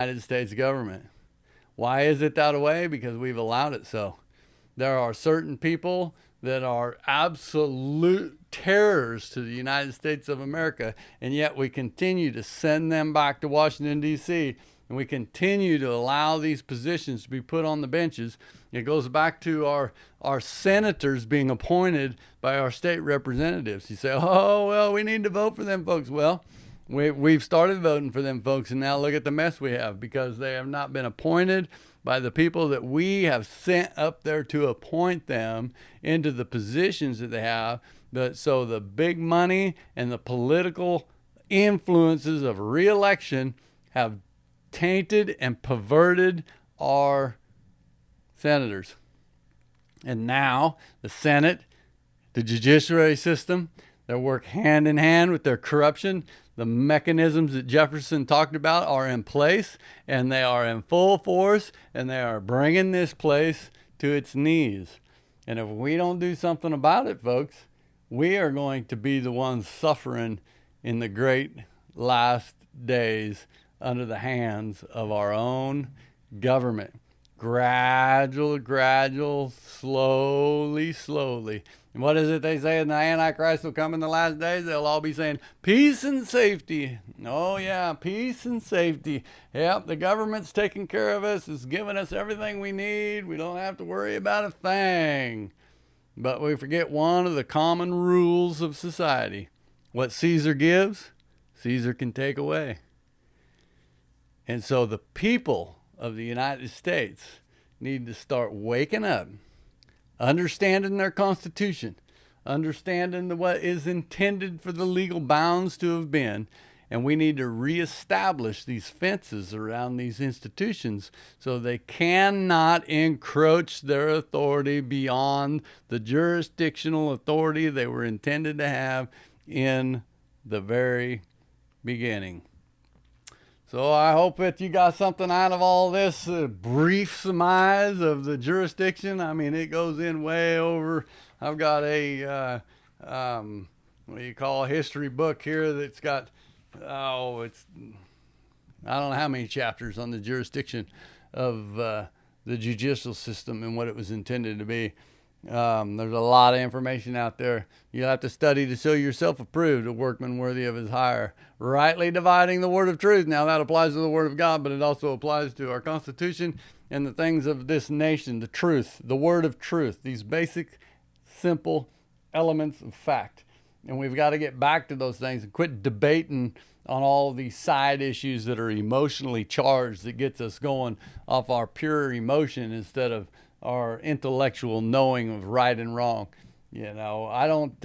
United States government. Why is it that way? Because we've allowed it so. There are certain people that are absolute terrors to the United States of America, and yet we continue to send them back to Washington, D.C., and we continue to allow these positions to be put on the benches. It goes back to our senators being appointed by our state representatives. You say, oh, well, we need to vote for them folks. Well, we've started voting for them folks, and now look at the mess we have because they have not been appointed by the people that we have sent up there to appoint them into the positions that they have. But so the big money and the political influences of re-election have tainted and perverted our senators. And now the Senate, the judiciary system, they work hand in hand with their corruption. The mechanisms that Jefferson talked about are in place, and they are in full force, and they are bringing this place to its knees. And if we don't do something about it, folks, we are going to be the ones suffering in the great last days under the hands of our own government. Gradual, slowly. And what is it they say? The Antichrist will come in the last days. They'll all be saying, peace and safety. Oh, yeah, peace and safety. Yep, the government's taking care of us. It's giving us everything we need. We don't have to worry about a thing. But we forget one of the common rules of society. What Caesar gives, Caesar can take away. And so the people of the United States need to start waking up, understanding their Constitution, understanding what is intended for the legal bounds to have been, and we need to reestablish these fences around these institutions so they cannot encroach their authority beyond the jurisdictional authority they were intended to have in the very beginning. So I hope that you got something out of all this brief surmise of the jurisdiction. I mean, it goes in way over. I've got a, what do you call a history book here that's got, I don't know how many chapters on the jurisdiction of the judicial system and what it was intended to be. There's a lot of information out there. You have to study to show yourself approved, a workman worthy of his hire, rightly dividing the word of truth. Now that applies to the word of God, but it also applies to our Constitution and the things of this nation, the truth, the word of truth, these basic, simple elements of fact. And we've got to get back to those things and quit debating on all these side issues that are emotionally charged that gets us going off our pure emotion instead of our intellectual knowing of right and wrong. You know, I don't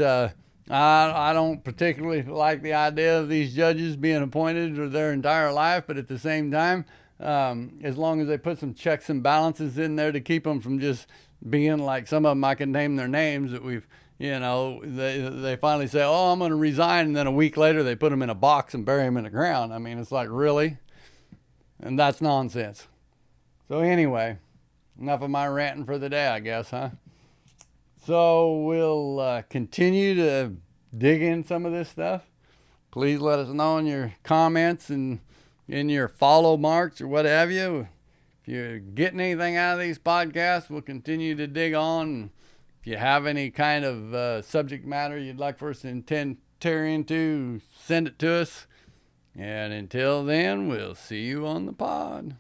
particularly like the idea of these judges being appointed for their entire life, but at the same time, as long as they put some checks and balances in there to keep them from just being like some of them, I can name their names that we've, you know, they finally say, oh, I'm going to resign, and then a week later they put them in a box and bury them in the ground. I mean, it's like, really? And that's nonsense. So anyway, enough of my ranting for the day, I guess, huh? So we'll continue to dig in some of this stuff. Please let us know in your comments and in your follow marks or what have you. If you're getting anything out of these podcasts, we'll continue to dig on. If you have any kind of subject matter you'd like for us to tear into, send it to us. And until then, we'll see you on the pod.